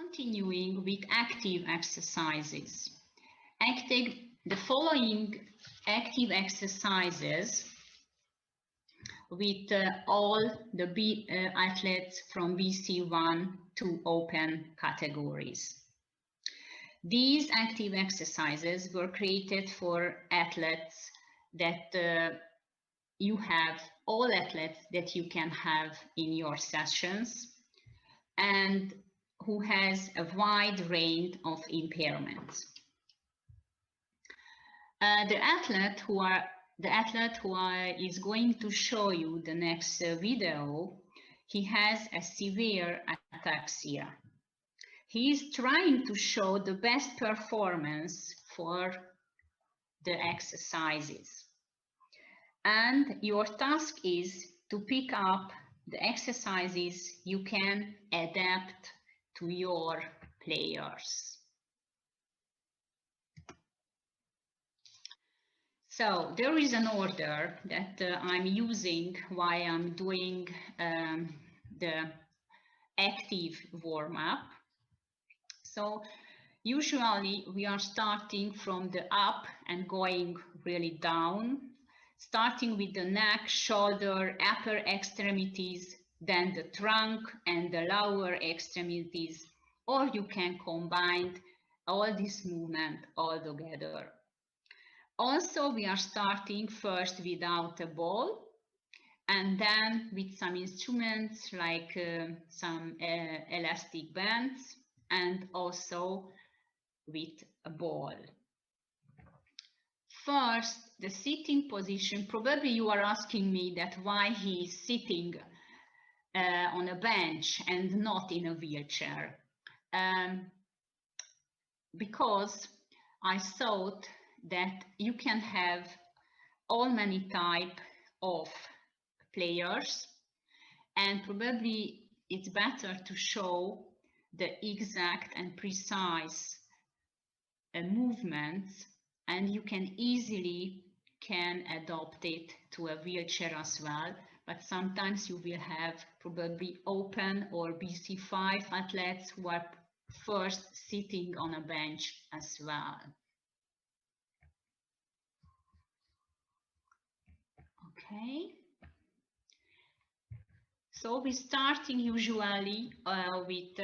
continuing with active exercises. The following active exercises with all the athletes from VIII to open categories. These active exercises were created for athletes that you have, all athletes that you can have in your sessions and who has a wide range of impairments. The athlete who is going to show you the next video, he has a severe ataxia. He is trying to show the best performance for the exercises. And your task is to pick up the exercises you can adapt to your players. So there is an order that I'm using while I'm doing the active warm-up. So usually we are starting from the up and going really down, starting with the neck, shoulder, upper extremities, then the trunk and the lower extremities, or you can combine all this movement all together. Also, we are starting first without a ball and then with some instruments like some elastic bands and also with a ball. First, the sitting position. Probably you are asking me that why he is sitting on a bench and not in a wheelchair. Because I thought that you can have all many type of players, and probably it's better to show the exact and precise movements, and you can easily adopt it to a wheelchair as well. But sometimes you will have probably open or VIII athletes who are first sitting on a bench as well. Okay. So we're starting usually with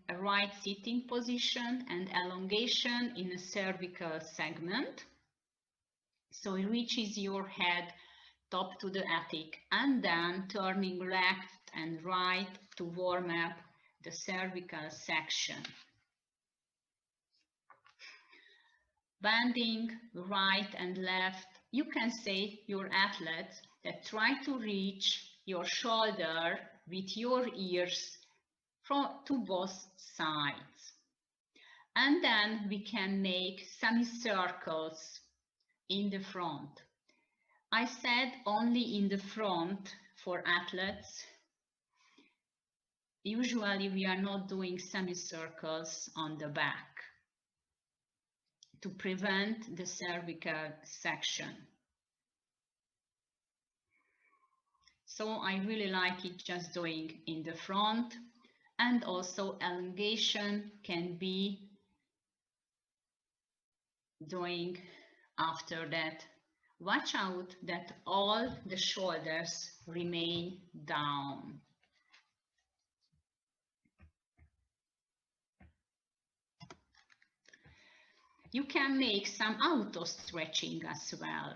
a right sitting position and elongation in a cervical segment. So it reaches your head top to the attic and then turning left and right to warm up the cervical section. Bending right and left, you can say your athletes that try to reach your shoulder with your ears to both sides. And then we can make semicircles in the front. I said only in the front for athletes. Usually we are not doing semicircles on the back to prevent the cervical section. So I really like it just doing in the front, and also elongation can be doing after that. Watch out that all the shoulders remain down. You can make some auto stretching as well.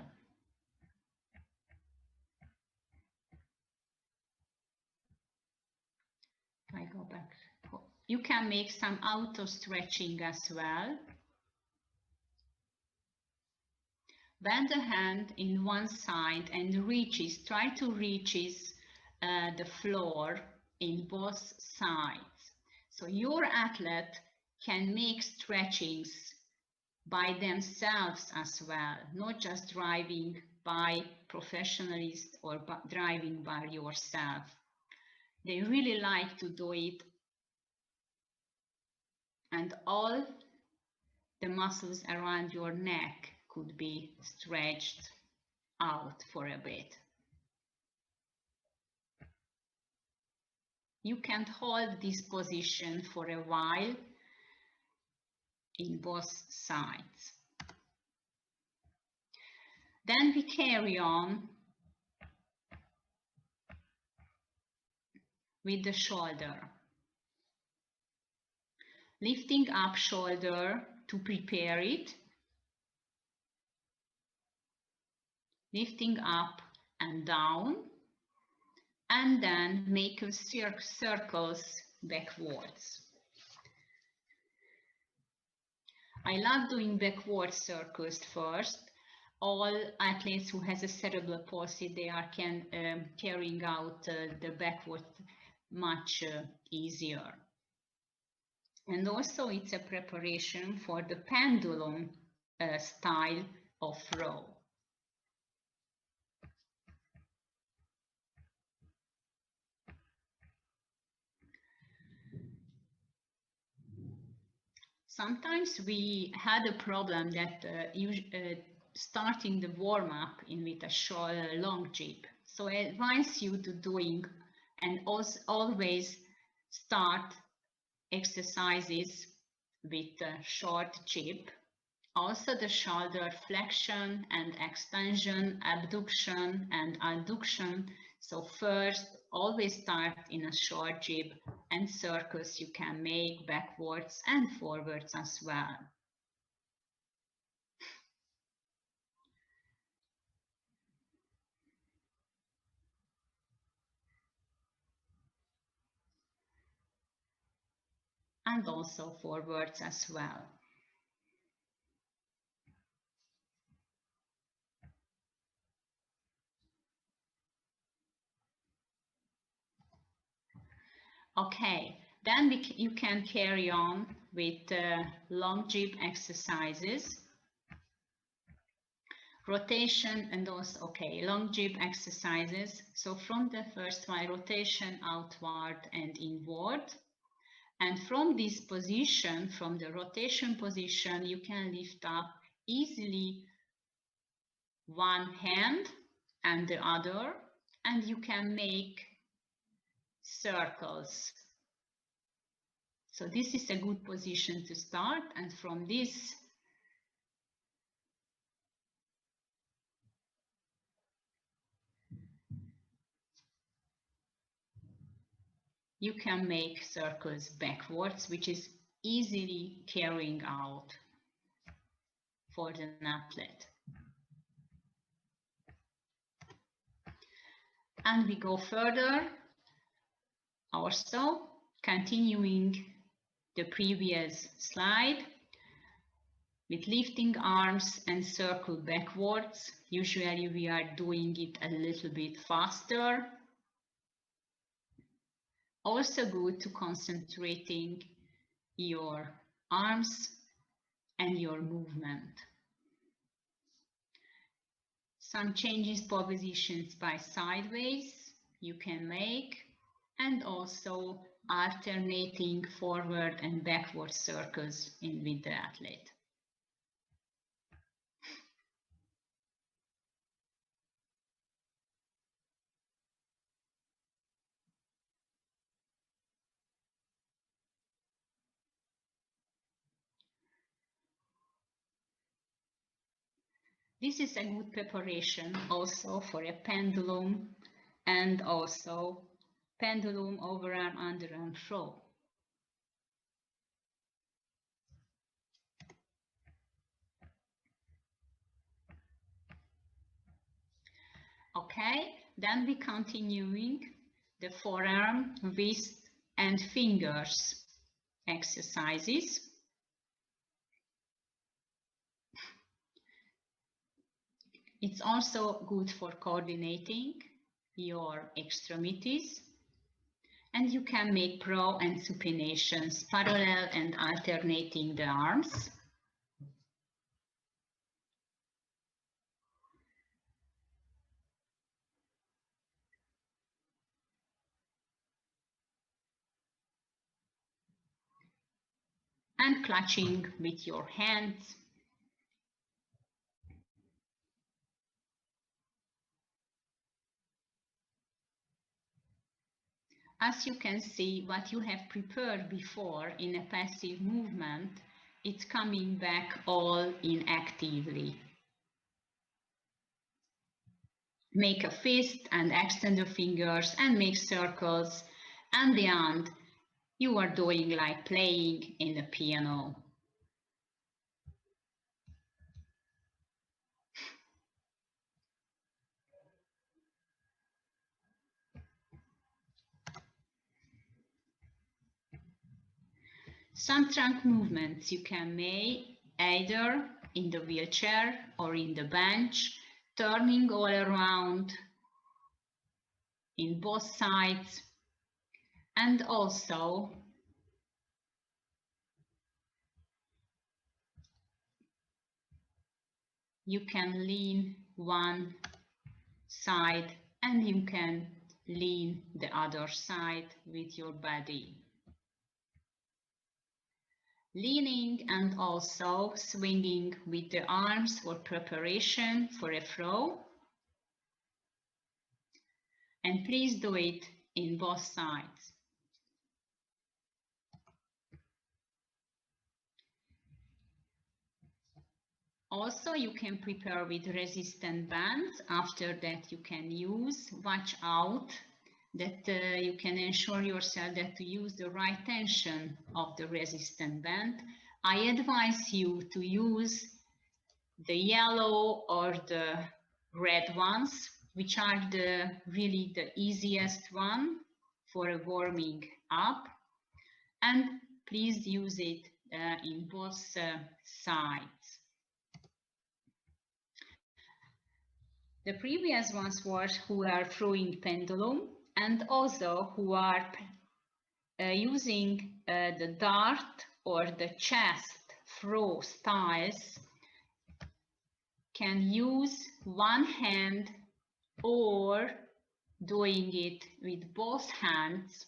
I go back. You can make some auto stretching as well. Bend the hand in one side and try to reach the floor in both sides. So your athlete can make stretchings by themselves as well, not just driving by professionals or driving by yourself. They really like to do it, and all the muscles around your neck could be stretched out for a bit. You can hold this position for a while in both sides. Then we carry on with the shoulder. Lifting up shoulder to prepare it. Lifting up and down. And then make circles backwards. I love doing backward circles first. All athletes who has a cerebral palsy, they are carrying out the backward much easier. And also it's a preparation for the pendulum style of row. Sometimes we had a problem that starting the warm-up with a long jib. So I advise you to doing and also always start exercises with a short jib. Also the shoulder flexion and extension, abduction and adduction. So first, always start in a short jib, and circles you can make backwards and forwards as well. And also forwards as well. Okay, then you can carry on with long jib exercises. Rotation and also, okay, long jib exercises. So from the first one, rotation outward and inward. And from this position, from the rotation position, you can lift up easily one hand and the other, and you can make circles. So this is a good position to start, and from this you can make circles backwards, which is easily carrying out for an athlete. And we go further also, continuing the previous slide with lifting arms and circle backwards. Usually we are doing it a little bit faster. Also good to concentrating your arms and your movement. Some changes positions by sideways you can make, and also alternating forward and backward circles with the athlete. This is a good preparation also for a pendulum and also pendulum overarm underarm throw. Okay, then we continuing the forearm, wrist and fingers exercises. It's also good for coordinating your extremities, and you can make pro and supinations, parallel and alternating the arms. And clutching with your hands. As you can see, what you have prepared before in a passive movement it's coming back all inactively. Make a fist and extend your fingers and make circles, and the end you are doing like playing in the piano. Some trunk movements you can make either in the wheelchair or in the bench, turning all around in both sides, and also you can lean one side and you can lean the other side with your body. Leaning and also swinging with the arms for preparation for a throw. And please do it in both sides. Also, you can prepare with resistant bands. After that, you can use, watch out that you can ensure yourself that you use the right tension of the resistant band. I advise you to use the yellow or the red ones, which are really the easiest one for warming up. And please use it in both sides. The previous ones were who are throwing pendulum and also who are using the dart or the chest throw styles can use one hand or doing it with both hands.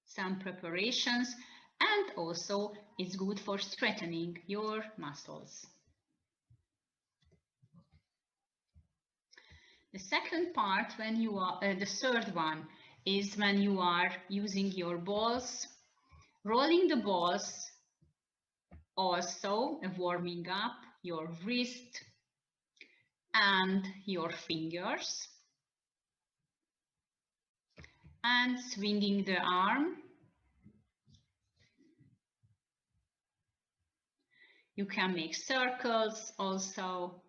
Some preparations, and also it's good for strengthening your muscles. The second part, when you are the third one, is when you are using your balls, rolling the balls, also warming up your wrist and your fingers, and swinging the arm. You can make circles also.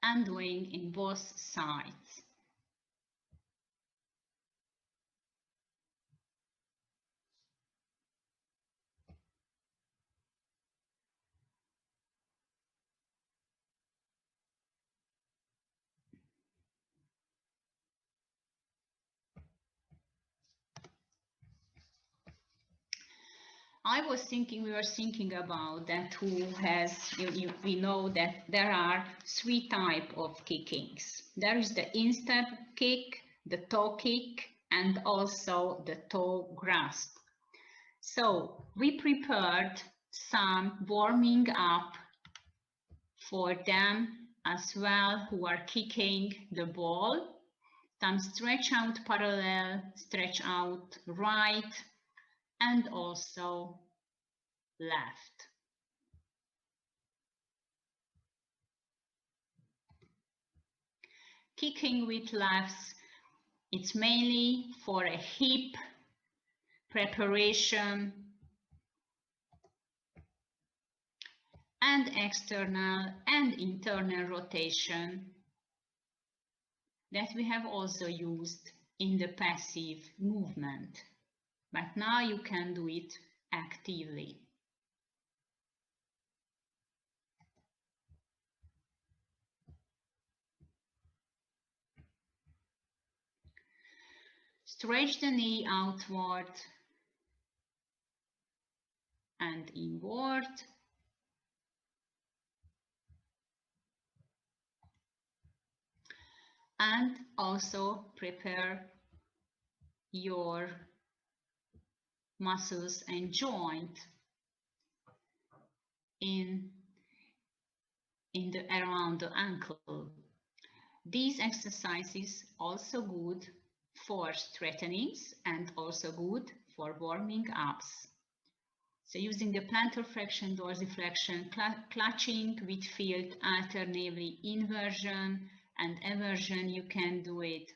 And doing in both sides. We were thinking about that who has, we know that there are three types of kickings. There is the instep kick, the toe kick, and also the toe grasp. So we prepared some warming up for them as well who are kicking the ball. Some stretch out parallel, stretch out right, and also left. Kicking with lefts, it's mainly for a hip preparation and external and internal rotation that we have also used in the passive movement. But now you can do it actively. Stretch the knee outward and inward. And also prepare your muscles and joint around the ankle. These exercises also good for straightenings and also good for warming ups. So using the plantar flexion, dorsiflexion, clutching with field alternately inversion and eversion, you can do it,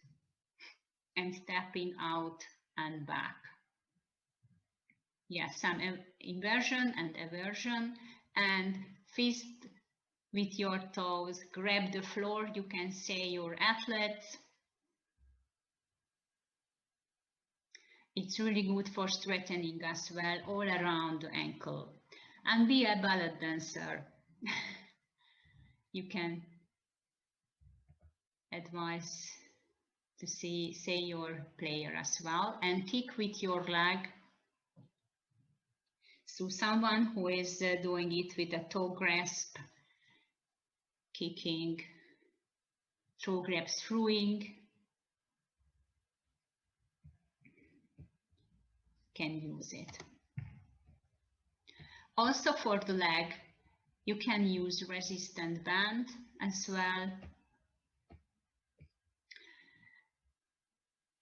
and stepping out and back. Yes, some inversion and eversion, and fist with your toes, grab the floor, you can say your athletes. It's really good for straightening as well, all around the ankle. And be a ballet dancer. You can advise to say your player as well, and kick with your leg. So someone who is doing it with a toe grasp, kicking, toe grasp throwing, can use it. Also for the leg, you can use resistant band as well.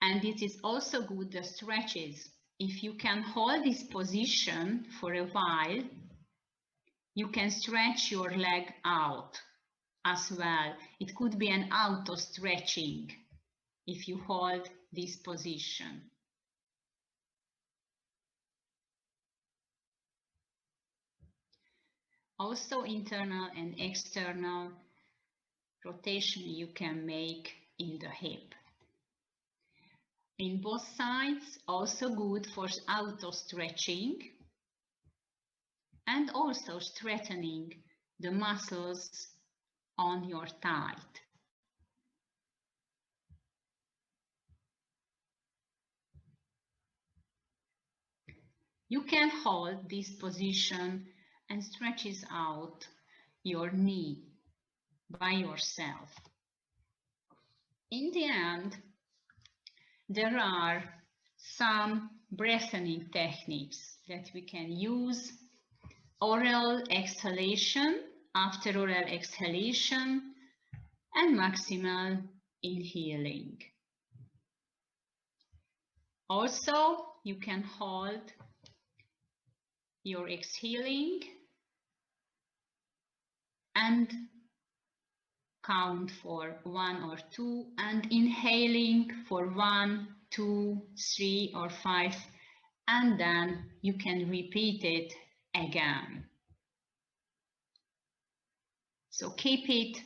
And it is also good, the stretches. If you can hold this position for a while, you can stretch your leg out as well. It could be an auto stretching if you hold this position. Also internal and external rotation you can make in the hip. In both sides, also good for auto stretching and also strengthening the muscles on your thigh. You can hold this position and stretches out your knee by yourself. In the end, there are some breathing techniques that we can use. Oral exhalation, after oral exhalation, and maximal inhaling. Also, you can hold your exhaling and count for 1 or 2, and inhaling for 1, 2, 3 or 5, and then you can repeat it again. So keep it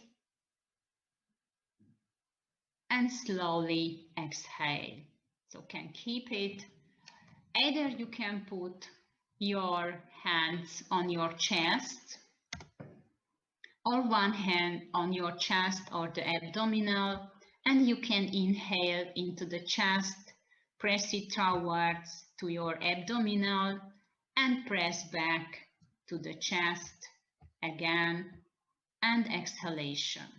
and slowly exhale. So can keep it. Either you can put your hands on your chest, or one hand on your chest or the abdominal, and you can inhale into the chest, press it towards to your abdominal, and press back to the chest again, and exhalation.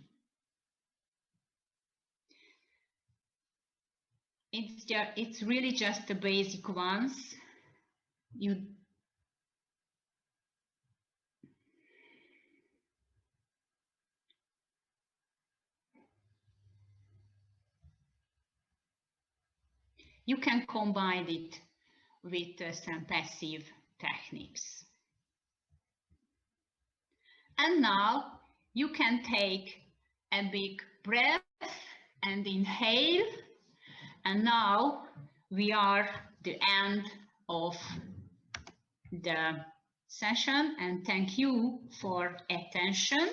It's really just the basic ones. You can combine it with some passive techniques. And now you can take a big breath and inhale. And now we are the end of the session, and thank you for attention.